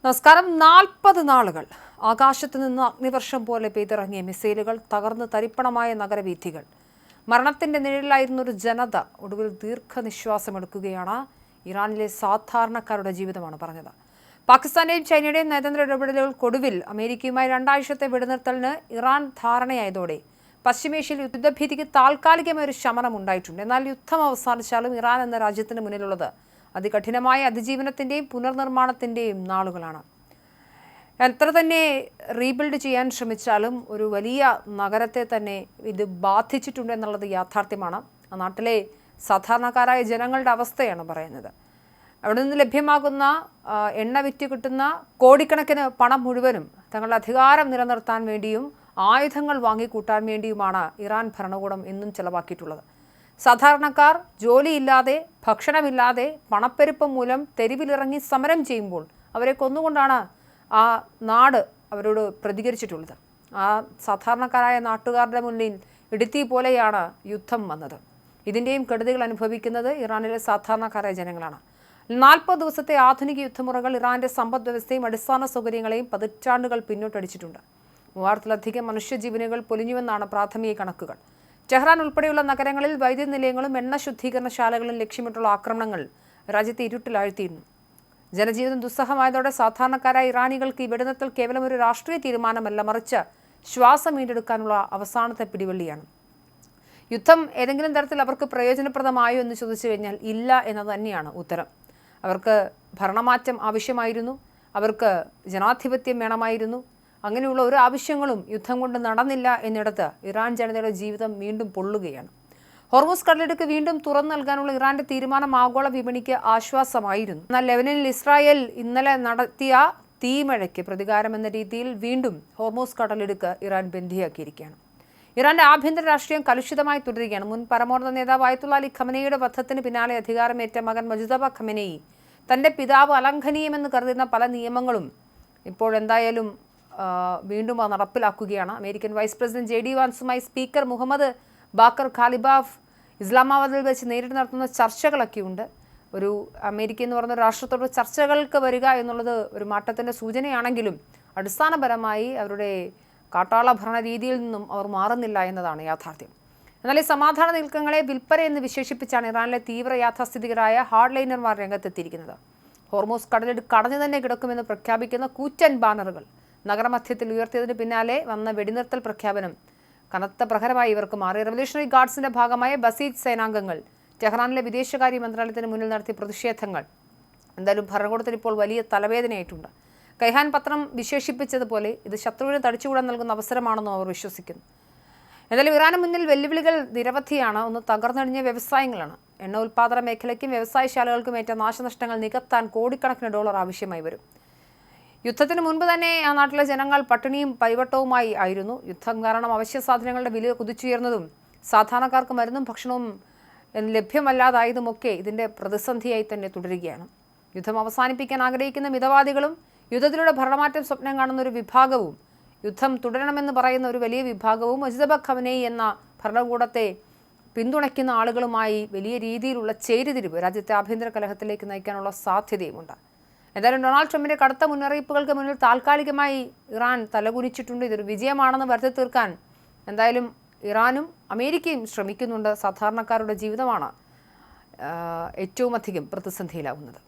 നമസ്കാരം. 40 നാളുകൾ ആകാശത്തു നിന്ന് അഗ്നിവർഷം പോലെ പെയ്തിറങ്ങിയ മിസൈലുകൾ, തകർന്ന് തരിപ്പണമായ നഗരവീഥികൾ, മരണത്തിന്റെ നിഴലിലായിരുന്ന ഒരു ജനത ഒടുവിൽ ദീർഘനിശ്വാസമെടുക്കുകയാണ്. ഇറാനിലെ സാധാരണക്കാരുടെ ജീവിതമാണ് പറഞ്ഞത്. പാകിസ്ഥാന്റെയും ചൈനയുടെയും നയതന്ത്ര ഇടപെടലുകൾക്കൊടുവിൽ അമേരിക്കയുമായി 2 ആഴ്ചത്തെ വെടിനിർത്തലിന് ഇറാൻ ധാരണയായതോടെ പശ്ചിമേഷ്യയിൽ യുദ്ധഭീതിക്ക് താൽക്കാലികമായ ഒരു ശമനം ഉണ്ടായിട്ടുണ്ട്. എന്നാൽ യുദ്ധം അവസാനിച്ചാലും ഇറാൻ എന്ന രാജ്യത്തിന് മുന്നിലുള്ളത് അതികഠിനമായ അതിജീവനത്തിൻ്റെയും പുനർനിർമ്മാണത്തിൻ്റെയും നാളുകളാണ്. എത്ര തന്നെ റീബിൽഡ് ചെയ്യാൻ ശ്രമിച്ചാലും ഒരു വലിയ നഗരത്തെ തന്നെ ഇത് ബാധിച്ചിട്ടുണ്ട് എന്നുള്ളത് യാഥാർത്ഥ്യമാണ്. ആ നാട്ടിലെ സാധാരണക്കാരായ ജനങ്ങളുടെ അവസ്ഥയാണ് പറയുന്നത്. അവിടെ നിന്ന് ലഭ്യമാകുന്ന എണ്ണ വിറ്റ് കിട്ടുന്ന കോടിക്കണക്കിന് പണം മുഴുവനും തങ്ങളുടെ അധികാരം നിലനിർത്താൻ വേണ്ടിയും ആയുധങ്ങൾ വാങ്ങിക്കൂട്ടാൻ വേണ്ടിയുമാണ് ഇറാൻ ഭരണകൂടം എന്നും ചെലവാക്കിയിട്ടുള്ളത്. സാധാരണക്കാർ ജോലിയില്ലാതെ, ഭക്ഷണമില്ലാതെ, പണപ്പെരുപ്പം മൂലം തെരുവിലിറങ്ങി സമരം ചെയ്യുമ്പോൾ അവരെ കൊന്നുകൊണ്ടാണ് ആ നാട് അവരോട് പ്രതികരിച്ചിട്ടുള്ളത്. ആ സാധാരണക്കാരായ നാട്ടുകാരുടെ മുന്നിൽ ഇടുത്തി പോലെയാണ് യുദ്ധം വന്നത്. ഇതിൻ്റെയും കെടുതികൾ അനുഭവിക്കുന്നത് ഇറാനിലെ സാധാരണക്കാരായ ജനങ്ങളാണ്. 40 ദിവസത്തെ ആധുനിക യുദ്ധമുറകൾ ഇറാന്റെ സമ്പദ് വ്യവസ്ഥയും അടിസ്ഥാന സൗകര്യങ്ങളെയും പതിറ്റാണ്ടുകൾ പിന്നോട്ടടിച്ചിട്ടുണ്ട്. 3000-ലധികം മനുഷ്യജീവനുകൾ പൊലിഞ്ഞുവെന്നാണ് പ്രാഥമിക കണക്കുകൾ. ടെഹ്റാൻ ഉൾപ്പെടെയുള്ള നഗരങ്ങളിൽ വൈദ്യുത നിലയങ്ങളും എണ്ണ ശുദ്ധീകരണശാലകളും ലക്ഷ്യമിട്ടുള്ള ആക്രമണങ്ങൾ രാജ്യത്തെ ഇരുട്ടിലാഴ്ത്തിയിരുന്നു. ജനജീവിതം ദുസ്സഹമായതോടെ സാധാരണക്കാരായ ഇറാനികൾക്ക് ഈ വെടിനിർത്തൽ കേവലം ഒരു രാഷ്ട്രീയ തീരുമാനമല്ല, മറിച്ച് ശ്വാസം വീണ്ടെടുക്കാനുള്ള അവസാനത്തെ പിടിവള്ളിയാണ്. യുദ്ധം ഏതെങ്കിലും തരത്തിൽ അവർക്ക് പ്രയോജനപ്രദമായോ എന്ന് ചോദിച്ചു കഴിഞ്ഞാൽ ഇല്ല എന്നത് തന്നെയാണ് ഉത്തരം. അവർക്ക് ഭരണമാറ്റം ആവശ്യമായിരുന്നു, അവർക്ക് ജനാധിപത്യം വേണമായിരുന്നു. അങ്ങനെയുള്ള ഒരു ആവശ്യങ്ങളും യുദ്ധം കൊണ്ട് നടന്നില്ല എന്നിടത്ത് ഇറാൻ ജനതയുടെ ജീവിതം വീണ്ടും പൊള്ളുകയാണ്. ഹോർമൂസ് കടലിടുക്ക് വീണ്ടും തുറന്നു നൽകാനുള്ള ഇറാന്റെ തീരുമാനം ആഗോള വിപണിക്ക് ആശ്വാസമായിരുന്നു. എന്നാൽ ലെബനനിൽ ഇസ്രായേൽ ഇന്നലെ നടത്തിയ തീമഴയ്ക്ക് പ്രതികാരമെന്ന രീതിയിൽ വീണ്ടും ഹോർമൂസ് കടലിടുക്ക് ഇറാൻ ബന്ദിയാക്കിയിരിക്കുകയാണ്. ഇറാന്റെ ആഭ്യന്തര രാഷ്ട്രീയം കലുഷിതമായി തുടരുകയാണ്. മുൻ പരമോന്നത നേതാവ് അയത്തുള്ള അലി ഖമനയുടെ വധത്തിന് പിന്നാലെ അധികാരമേറ്റ മകൻ മുജ്തബ ഖമനയി തന്റെ പിതാവ് അലംഘനീയമെന്ന് കരുതുന്ന പല നിയമങ്ങളും ഇപ്പോഴെന്തായാലും വീണ്ടും നടപ്പിലാക്കുകയാണ്. അമേരിക്കൻ വൈസ് പ്രസിഡന്റ് JD വാൻസുമായി സ്പീക്കർ മുഹമ്മദ് ബാക്കർ ഖാലിബാഫ് ഇസ്ലാമാബാദിൽ വെച്ച് നേരിട്ട് നടത്തുന്ന ചർച്ചകളൊക്കെയുണ്ട്. ഒരു അമേരിക്ക എന്ന് പറയുന്ന രാഷ്ട്രത്തോട് ചർച്ചകൾക്ക് വരിക എന്നുള്ളത് ഒരു മാറ്റത്തിൻ്റെ സൂചനയാണെങ്കിലും അടിസ്ഥാനപരമായി അവരുടെ കാട്ടാള ഭരണ രീതിയിൽ നിന്നും അവർ മാറുന്നില്ല എന്നതാണ് യാഥാർത്ഥ്യം. എന്നാൽ ഈ സമാധാന നീക്കങ്ങളെ വിൽപ്പന എന്ന് വിശേഷിപ്പിച്ചാണ് ഇറാനിലെ തീവ്ര യാഥാസ്ഥിതികരായ ഹാർഡ് ലൈനർമാർ രംഗത്തെത്തിയിരിക്കുന്നത്. ഹോർമൂസ് കടലിടുക്ക് കടഞ്ഞു തന്നെ കിടക്കുമെന്ന് പ്രഖ്യാപിക്കുന്ന കൂറ്റൻ ബാനറുകൾ നഗരമധ്യത്തിൽ ഉയർത്തിയതിന് പിന്നാലെ വന്ന വെടിനിർത്തൽ പ്രഖ്യാപനം കനത്ത പ്രഹരമായി ഇവർക്ക് മാറി. റവല്യൂഷണറി ഗാർഡ്സിന്റെ ഭാഗമായ ബസീജ് സേനാംഗങ്ങൾ ടെഹ്റാനിലെ വിദേശകാര്യ മന്ത്രാലയത്തിന് മുന്നിൽ നടത്തിയ പ്രതിഷേധങ്ങൾ എന്തായാലും ഭരണകൂടത്തിന് ഇപ്പോൾ വലിയ തലവേദനയായിട്ടുണ്ട്. കൈഹാൻ പത്രം വിശേഷിപ്പിച്ചതുപോലെ ഇത് ശത്രുവിന് തടിച്ചുകൂടാൻ നൽകുന്ന അവസരമാണെന്നും അവർ വിശ്വസിക്കുന്നു. എന്തായാലും ഇറാന് മുന്നിൽ വെല്ലുവിളികൾ നിരവധിയാണ്. ഒന്ന് തകർന്നടിഞ്ഞ വ്യവസായങ്ങളാണ്. എണ്ണ ഉൽപ്പാദന മേഖലയ്ക്കും വ്യവസായശാലകൾക്കും ഏറ്റ നാശനഷ്ടങ്ങൾ നികത്താൻ കോടിക്കണക്കിന് ഡോളർ ആവശ്യമായി വരും. യുദ്ധത്തിന് മുൻപ് തന്നെ ആ നാട്ടിലെ ജനങ്ങൾ പട്ടിണിയും പരിവട്ടവുമായി ആയിരുന്നു. യുദ്ധം കാരണം അവശ്യ സാധനങ്ങളുടെ വില കുതിച്ചുയർന്നതും സാധാരണക്കാർക്ക് മരുന്നും ഭക്ഷണവും ലഭ്യമല്ലാതായതുമൊക്കെ ഇതിൻ്റെ പ്രതിസന്ധിയായി തന്നെ തുടരുകയാണ്. യുദ്ധം അവസാനിപ്പിക്കാൻ ആഗ്രഹിക്കുന്ന മിതവാദികളും യുദ്ധത്തിലൂടെ ഭരണമാറ്റം സ്വപ്നം കാണുന്ന ഒരു വിഭാഗവും യുദ്ധം തുടരണമെന്ന് പറയുന്ന ഒരു വലിയ വിഭാഗവും മുജ്തബ ഖമനയി എന്ന ഭരണകൂടത്തെ പിന്തുണയ്ക്കുന്ന ആളുകളുമായി വലിയ രീതിയിലുള്ള ചേരിതിരിവ് രാജ്യത്തെ ആഭ്യന്തര കലഹത്തിലേക്ക് നയിക്കാനുള്ള സാധ്യതയുമുണ്ട്. എന്തായാലും ഡൊണാൾഡ് ട്രംപിന്റെ കടുത്ത മുന്നറിയിപ്പുകൾക്ക് മുന്നിൽ താൽക്കാലികമായി ഇറാൻ തലകുനിച്ചിട്ടുണ്ട്. ഇതൊരു വിജയമാണെന്ന് വരുത്തി തീർക്കാൻ എന്തായാലും ഇറാനും അമേരിക്കയും ശ്രമിക്കുന്നുണ്ട്. സാധാരണക്കാരുടെ ജീവിതമാണ് ഏറ്റവും അധികം പ്രതിസന്ധിയിലാവുന്നത്.